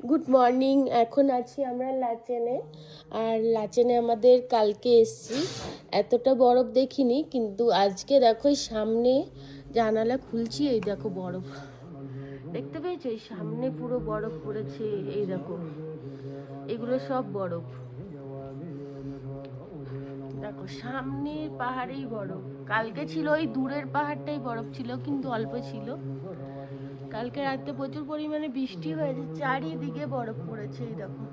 Good morning. এখন আছি আমরা লাচেনে। আর লাচেনে আমাদের কালকে এসছি, এতটা বরফ দেখিনি, কিন্তু আজকে দেখো সামনে জানালা খুলছি, এই দেখো বরফ দেখতে পেয়েছো, এই সামনে পুরো বরফ পড়েছে। এই দেখো এগুলো সব বরফ, দেখো সামনের পাহাড়েই বরফ। কালকে ছিল ওই দূরের পাহাড়টাই বরফ ছিল, কিন্তু অল্প ছিল। কালকে রাতে প্রচুর পরিমাণে বৃষ্টি হয়েছে, চারিদিকে বরফ পড়েছে। এই দেখো,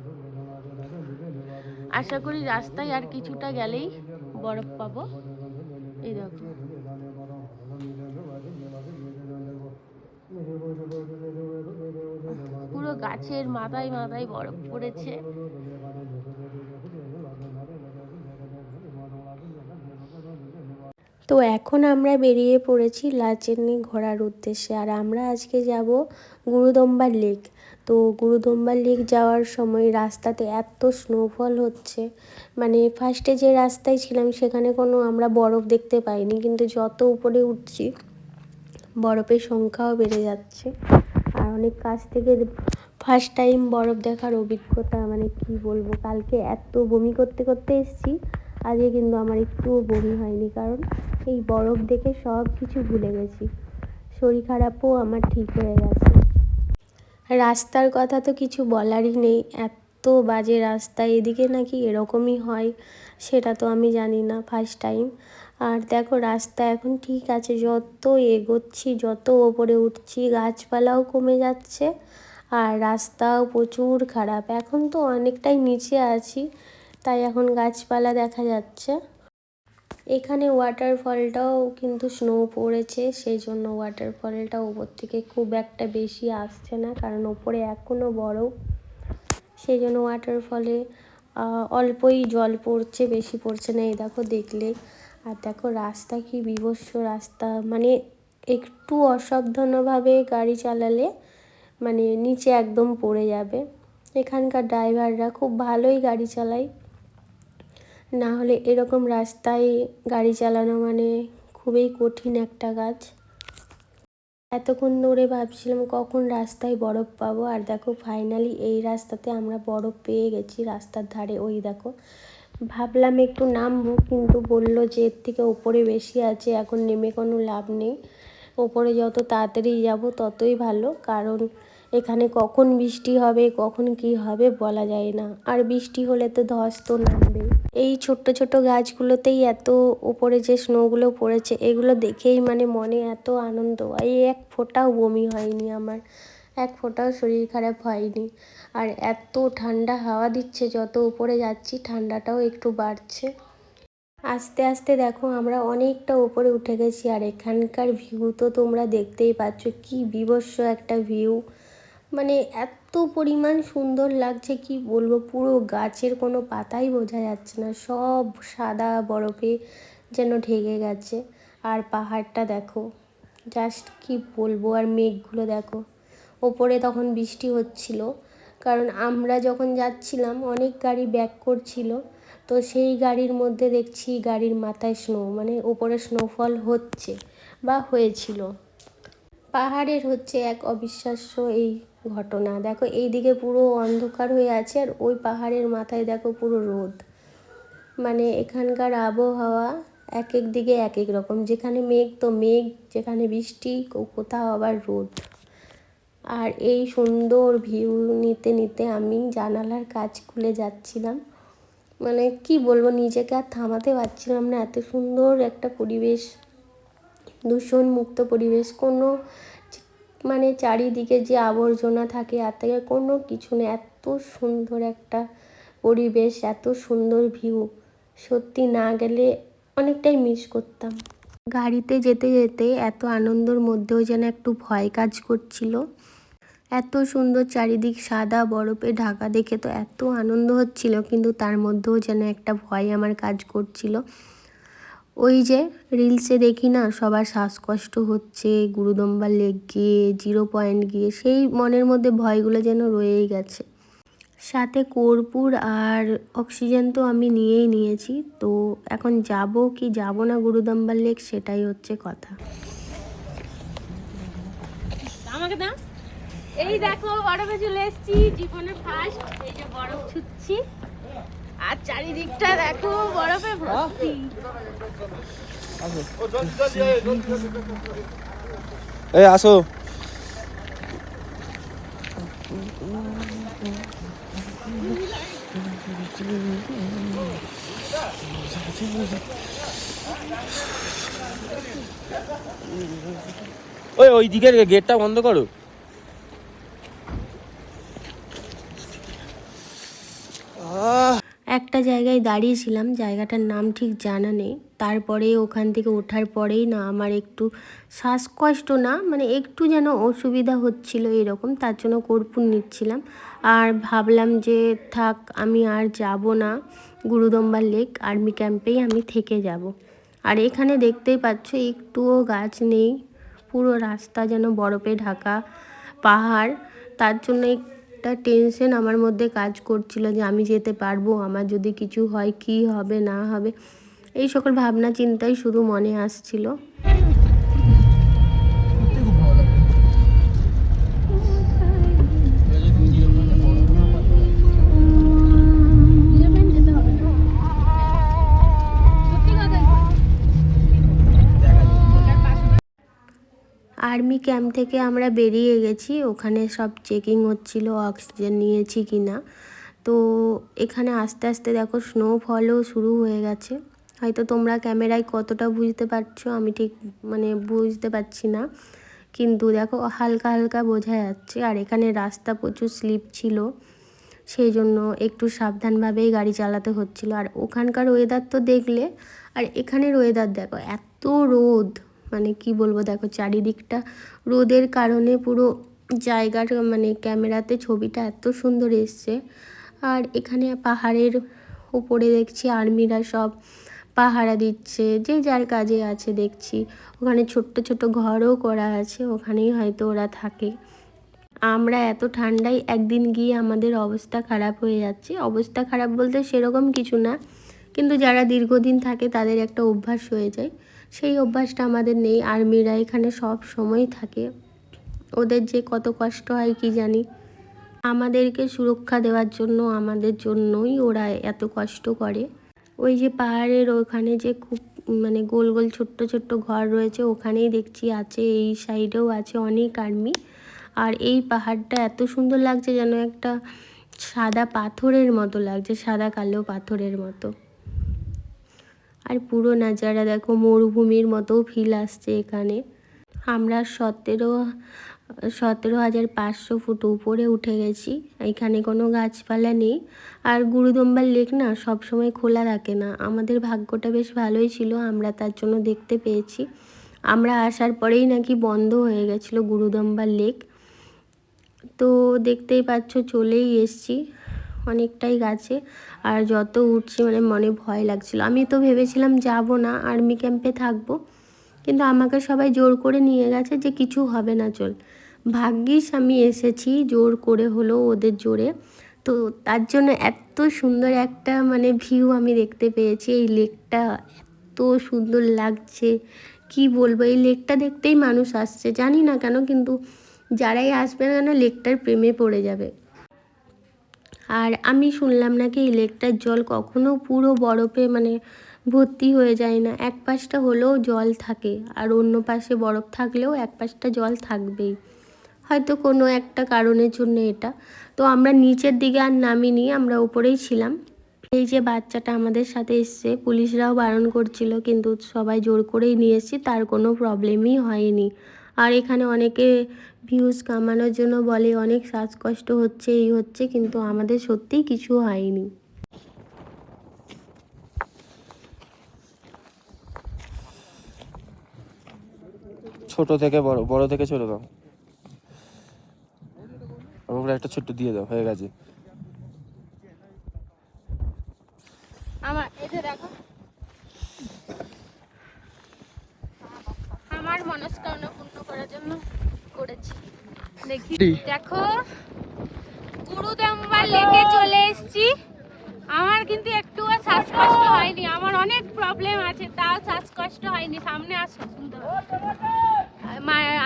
আশা করি রাস্তায় আর কিছুটা গেলেই বরফ পাবো। এই দেখো পুরো গাছের মাথায় মাথায় বরফ পড়েছে। তো এখন আমরা বেরিয়ে পড়েছি লাচেনে ঘোরার উদ্দেশ্যে। আর আমরা আজকে যাব গুরুদম্বার লেক। তো গুরুদম্বার লেক যাওয়ার সময় রাস্তাতে এত স্নোফল হচ্ছে, মানে ফার্স্টে যে রাস্তায় ছিলাম সেখানে কোনো আমরা বরফ দেখতে পাইনি, কিন্তু যত উপরে উঠছি বরফের সংখ্যাও বেড়ে যাচ্ছে। আর অনেক কাছ থেকে ফার্স্ট টাইম বরফ দেখার অভিজ্ঞতা, মানে কি বলবো, কালকে এত বমি করতে করতে এসেছি, আজকে কিন্তু আমার একটুও বমি হয়নি, কারণ এই বরফ দেখে সব কিছু ভুলে গেছি। শরীর খারাপও আমার ঠিক হয়ে গেছে। রাস্তার কথা তো কিছু বলারই নেই, এত বাজে রাস্তা। এদিকে নাকি এরকমই হয়, সেটা তো আমি জানি না, ফার্স্ট টাইম। আর দেখো রাস্তা এখন ঠিক আছে, যত এগোচ্ছি যত ওপরে উঠছি গাছপালাও কমে যাচ্ছে, আর রাস্তাও প্রচুর খারাপ। এখন তো অনেকটাই নিচে আছি, তাই এখন গাছপালা দেখা যাচ্ছে। এখানে ওয়াটারফলটাও কিন্তু স্নো পড়েছে, সেই জন্য ওয়াটারফলটা ওপর থেকে খুব একটা বেশি আসছে না, কারণ ওপরে এখনও বরফ, সেই জন্য ওয়াটারফলে অল্পই জল পড়ছে, বেশি পড়ছে না। এই দেখো দেখলে। আর দেখো রাস্তা কি বিভৎস রাস্তা, মানে একটু অসাবধানভাবে গাড়ি চালালে মানে নিচে একদম পড়ে যাবে। এখানকার ড্রাইভাররা খুব ভালোই গাড়ি চালায়, না হলে এরকম রাস্তায় গাড়ি চালানো মানে খুবই কঠিন একটা কাজ। এতক্ষণ ধরে ভাবছিলাম কখন রাস্তায় বরফ পাবো, আর দেখো ফাইনালি এই রাস্তাতে আমরা বরফ পেয়ে গেছি, রাস্তার ধারে। ওই দেখো, ভাবলাম একটু নামবো, কিন্তু বললো যে এর থেকে ওপরে বেশি আছে, এখন নেমে কোনো লাভ নেই, ওপরে যত তাড়াতাড়ি যাব ততই ভালো, কারণ এখানে কখন বৃষ্টি হবে কখন কি হবে বলা যায় না, আর বৃষ্টি হলে তো ধস তো নামবে। এই ছোট্ট ছোট গাছগুলোতেই এত উপরে যে স্নোগুলো পড়েছে, এগুলো দেখেই মানে মনে এত আনন্দ। এই এক ফোঁটাও বমি হয়নি আমার, এক ফোঁটাও শরীর খারাপ হয়নি। আর এত ঠান্ডা হাওয়া দিচ্ছে, যত উপরে যাচ্ছি ঠান্ডাটাও একটু বাড়ছে। আস্তে আস্তে দেখো আমরা অনেকটা উপরে উঠে গেছি, আর এখানকার ভিউ তো তোমরা দেখতেই পাচ্ছ, কি বিভৎস একটা ভিউ, মানে এত পরিমাণ সুন্দর লাগছে কি বলবো। পুরো গাছের কোনো পাতাই বোঝা যাচ্ছে না, সব সাদা বরফে যেন ঢেকে গেছে। আর পাহাড়টা দেখো, জাস্ট কি বলবো। আর মেঘগুলো দেখো, ওপরে তখন বৃষ্টি হচ্ছিল, কারণ আমরা যখন যাচ্ছিলাম অনেক গাড়ি ব্যাক করছিল, তো সেই গাড়ির মধ্যে দেখছি গাড়ির মাথায় স্নো, মানে ওপরে স্নোফল হচ্ছে বা হয়েছিল। পাহাড়ের হচ্ছে এক অবিশ্বাস্য এই ঘটনা। দেখো এইদিকে পুরো অন্ধকার হয়ে আছে, আর ওই পাহাড়ের মাথায় দেখো পুরো রোদ। মানে এখানকার আবহাওয়া এক এক দিকে এক এক রকম, যেখানে মেঘ তো মেঘ, যেখানে বৃষ্টি, কোথাও আবার রোদ। আর এই সুন্দর ভিউ নিতে নিতে আমি জানালার কাচ খুলে যাচ্ছিলাম, মানে কি বলবো, নিজেকে আর থামাতে পারছিলাম না। এত সুন্দর একটা পরিবেশ, দূষণ মুক্ত পরিবেশ, কোনো মানে চারিদিকে যে আবর্জনা থাকে আর থেকে কোনো কিছু নেই, এত সুন্দর একটা পরিবেশ, এত সুন্দর ভিউ, সত্যি না গেলে অনেকটাই মিস করতাম। গাড়িতে যেতে যেতে এত আনন্দের মধ্যেও যেন একটু ভয় কাজ করছিল। এত সুন্দর চারিদিক সাদা বরফে ঢাকা দেখে তো এত আনন্দ হচ্ছিল, কিন্তু তার মধ্যেও যেন একটা ভয় আমার কাজ করছিল। ওই যে রিলসে দেখি না, সবার শ্বাসকষ্ট হচ্ছে গুরুদম্বার লেক গিয়ে, 0 পয়েন্ট গিয়ে, সেই মনের মধ্যে ভয়গুলো যেন রয়েই গেছে। সাথে কর্পূর আর অক্সিজেন তো আমি নিয়েই নিয়েছি, তো এখন যাব কি যাব না গুরুদম্বার লেক, সেটাই হচ্ছে কথা। আমাকে দাও। এই দেখো বরফে চলে এসেছি, জীবনে ফার্স্ট। এই যে বরফ ছুটছি আর চারিদিকটা দেখো বরফে ভর্তি। এই আসো। ওই দিকের গেটটা বন্ধ করো। একটা জায়গায় দাঁড়িয়েছিলাম, জায়গাটার নাম ঠিক জানা নেই। তারপরে ওখান থেকে ওঠার পরেই না আমার একটু শ্বাসকষ্ট না, মানে একটু যেন অসুবিধা হচ্ছিল এরকম, তার জন্য কর্পূর নিচ্ছিলাম। আর ভাবলাম যে থাক, আমি আর যাব না গুরুদম্বার লেক, আর্মি ক্যাম্পেই আমি থেকে যাব। আর এখানে দেখতেই পাচ্ছ একটুও গাছ নেই, পুরো রাস্তা যেন বরফে ঢাকা পাহাড়। তার জন্য একটা টেনশন আমার মধ্যে কাজ করছিল যে আমি যেতে পারবো, আমার যদি কিছু হয় কি হবে না হবে, এই সকল ভাবনা চিন্তাই শুধু মনে আসছিল। আর্মি ক্যাম্প থেকে আমরা বেরিয়ে গেছি, ওখানে সব চেকিং হচ্ছিল অক্সিজেন নিয়েছি কি না। তো এখানে আস্তে আস্তে দেখো স্নোফলও শুরু হয়ে গেছে। হয়তো তোমরা ক্যামেরায় কতটা বুঝতে পারছো আমি ঠিক মানে বুঝতে পারছি না, কিন্তু দেখো হালকা হালকা বোঝা যাচ্ছে। আর এখানে রাস্তা প্রচুর স্লিপ ছিল, সেই জন্য একটু সাবধানভাবেই গাড়ি চালাতে হচ্ছিল। আর ওখানকার ওয়েদার তো দেখলে, আর এখানের ওয়েদার দেখো, এত রোদ, মানে কি বলবো, দেখো চারিদিকটা রোদের কারণে পুরো জায়গার মানে ক্যামেরাতে ছবিটা এত সুন্দর এসছে। আর এখানে পাহাড়ের উপরে দেখছি আর্মিরা সব পাহারা দিচ্ছে, যে যার কাজে আছে দেখছি। ওখানে ছোট্ট ছোট ঘরও করা আছে, ওখানেই হয়তো ওরা থাকে। আমরা এত ঠান্ডায় একদিন গিয়ে আমাদের অবস্থা খারাপ হয়ে যাচ্ছে। অবস্থা খারাপ বলতে সেরকম কিছু না, কিন্তু যারা দীর্ঘদিন থাকে তাদের একটা অভ্যাস হয়ে যায়, সেই অভ্যাসটা আমাদের নেই। আর্মিরা এখানে সব সময় থাকে, ওদের যে কত কষ্ট হয় কি জানি। আমাদেরকে সুরক্ষা দেওয়ার জন্য, আমাদের জন্যই ওরা এত কষ্ট করে। ওই যে পাহাড়ের ওখানে যে খুব মানে গোল গোল ছোট্ট ছোট্ট ঘর রয়েছে, ওখানেই দেখছি আছে, এই সাইডেও আছে অনেক আর্মি। আর এই পাহাড়টা এত সুন্দর লাগছে, যেন একটা সাদা পাথরের মতো লাগছে, সাদা কালো পাথরের মতো। আর পুরো নাজারা দেখো, মরুভূমির মতো ফিল আসছে এখানে। আমরা 17,500 ফুট উপরে উঠে গেছি, এখানে কোনো গাছপালা নেই। আর গুরুদম্বার লেক না সবসময় খোলা থাকে না, আমাদের ভাগ্যটা বেশ ভালোই ছিল, আমরা তার জন্য দেখতে পেয়েছি। আমরা আসার পরেই নাকি বন্ধ হয়ে গেছিলো গুরুদম্বার লেক। তো দেখতেই পাচ্ছ চলেই এসছি অনেকটাই গাছে। আর যত উঠছি মানে মনে ভয় লাগছিল, আমি তো ভেবেছিলাম যাব না, আর্মি ক্যাম্পে থাকবো, কিন্তু আমাকে সবাই জোর করে নিয়ে গেছে যে কিছু হবে না চল। ভাগ্যিস আমি এসেছি, জোর করে হলো ওদের জোরে। তো তার জন্য এত সুন্দর একটা মানে ভিউ আমি দেখতে পেয়েছি। এই লেকটা এত সুন্দর লাগছে, কি বলবো, এই লেকটা দেখতেই মানুষ আসছে, জানি না কেন, কিন্তু যারাই আসবে না কেন লেকটার প্রেমে পড়ে যাবে। আর আমি শুনলাম নাকি এই লেকটার জল কখনো পুরো বরফে মানে ভর্তি হয়ে যায় না, এক পাশটা হলেও জল থাকে, আর অন্য পাশে বরফ থাকলেও এক পাশটা জল থাকবেই, হয়তো কোনো একটা কারণের জন্য এটা। তো আমরা নিচের দিকে আর নামিনি, আমরা উপরেই ছিলাম। এই যে বাচ্চাটা আমাদের সাথে এসছে, পুলিশরাও বারণ করছিল, কিন্তু সবাই জোর করেই নিয়ে এসেছি, তার কোনো প্রবলেমই হয়নি। আর এখানে অনেকে ভিউজ কামানোর জন্য বলে অনেক শ্বাসকষ্ট হচ্ছে, এই হচ্ছে, কিন্তু আমাদের সত্যিই কিছু হয়নি। ছোট থেকে বড়, বড় থেকে ছোট দাও, ওগুলো একটা ছোট্ট দিয়ে দাও, হয়ে গেছে। আমার এটা দেখো, আমার মনস্কামনা পূর্ণ করার জন্য করেছি। দেখি দেখো গুরুদম্বার লেকে চলে এসেছি। আমার কিন্তু একটুও শ্বাসকষ্ট হয়নি, আমার অনেক প্রবলেম আছে, তাও শ্বাসকষ্ট হয়নি। সামনে আসো, সুন্দর। আর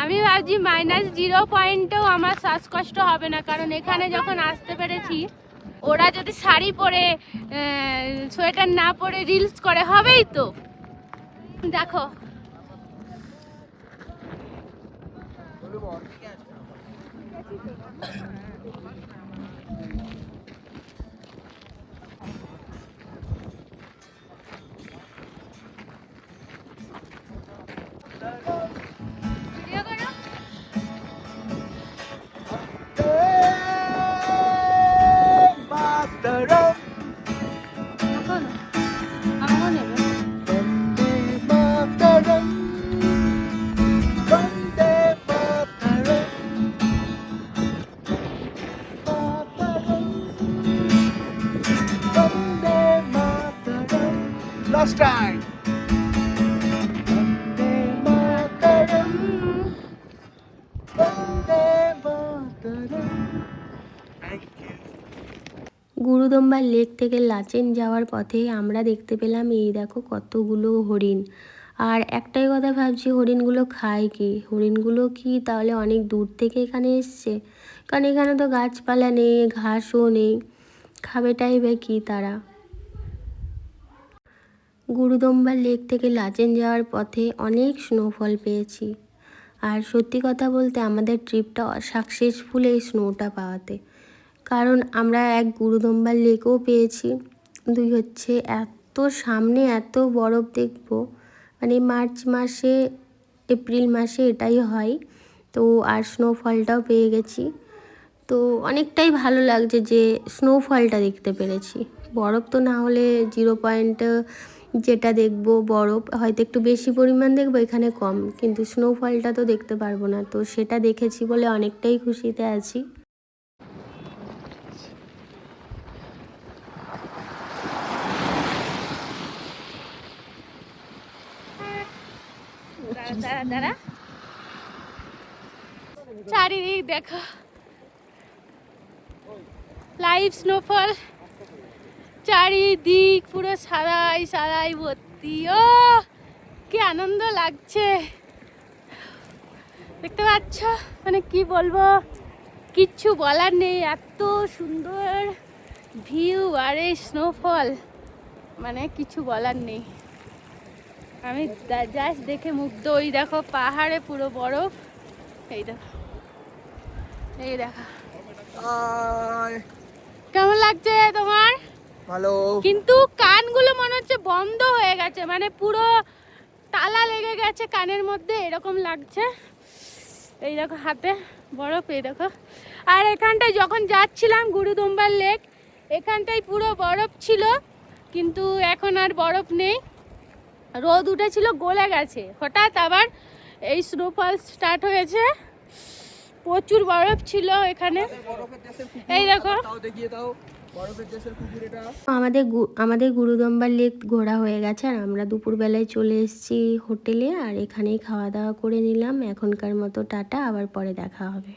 আমি ভাবছি -0 আমার শ্বাসকষ্ট হবে না, কারণ এখানে যখন আসতে পেরেছি ওরা যদি শাড়ি পরে সোয়েটার না পরে রিলস করে, হবেই তো। দেখো Last time. গুরুদম্বার লেক থেকে লাচেন যাওয়ার পথে আমরা দেখতে পেলাম এই দেখো কতগুলো হরিণ। আর একটাই কথা ভাবছি, হরিণগুলো খায় কি? হরিণগুলো কি তাহলে অনেক দূর থেকে এখানে এসছে? কারণ এখানে তো গাছপালা নেই, ঘাসও নেই, খাবেটাই বা কি তারা? গুরুদম্বার লেক থেকে লাচেন যাওয়ার পথে অনেক স্নোফল পেয়েছি। আর সত্যি কথা বলতে আমাদের ট্রিপটা সাকসেসফুল এই স্নোটা পাওয়াতে। কারণ আমরা এক গুরুদম্বার লেকও পেয়েছি, দুই হচ্ছে এত সামনে এত বরফ দেখবো, মানে মার্চ মাসে এপ্রিল মাসে এটাই হয়। তো আর স্নোফলটাও পেয়ে গেছি, তো অনেকটাই ভালো লাগছে যে স্নোফলটা দেখতে পেরেছি। বরফ তো না হলে 0 পয়েন্ট যেটা দেখবো বরফ হয়তো একটু বেশি পরিমাণ দেখবো, এখানে কম, কিন্তু স্নোফলটা তো দেখতে পারবো না। তো সেটা দেখেছি বলে অনেকটাই খুশিতে আছি। চারিদিক দেখো, লাইভ স্নোফল, চারিদিক পুরো সারাই সারাই ভর্তি। ও কি আনন্দ লাগছে দেখতে পাচ্ছ, মানে কি বলবো, কিচ্ছু বলার নেই, এত সুন্দর ভিউ আর এই স্নোফল, মানে কিছু বলার নেই। আমি জাস্ট দেখে মুগ্ধ। ওই দেখো পাহাড়ে পুরো বরফ, এই দেখো, এই দেখো। কেমন লাগছে তোমার? ভালো। কিন্তু কানগুলো মনে হচ্ছে বন্ধ হয়ে গেছে, মানে পুরো তালা লেগে গেছে কানের মধ্যে, এরকম লাগছে। এই দেখো হাতে বরফ, এই দেখো। আর এখানটায় যখন যাচ্ছিলাম গুরুদম্বার লেক, এখানটায় পুরো বরফ ছিল, কিন্তু এখন আর বরফ নেই, রোদ উঠেছিল, গলে গেছে। হঠাৎ আবার এই স্নোফল স্টার্ট হয়েছে, প্রচুর বরফ ছিল এখানে। এই দেখো আমাদের গুরুদম্বার লেক ঘোরা হয়ে গেছে, আর আমরা দুপুরবেলায় চলে এসেছি হোটেলে, আর এখানেই খাওয়া দাওয়া করে নিলাম। এখনকার মতো টাটা, আবার পরে দেখা হবে।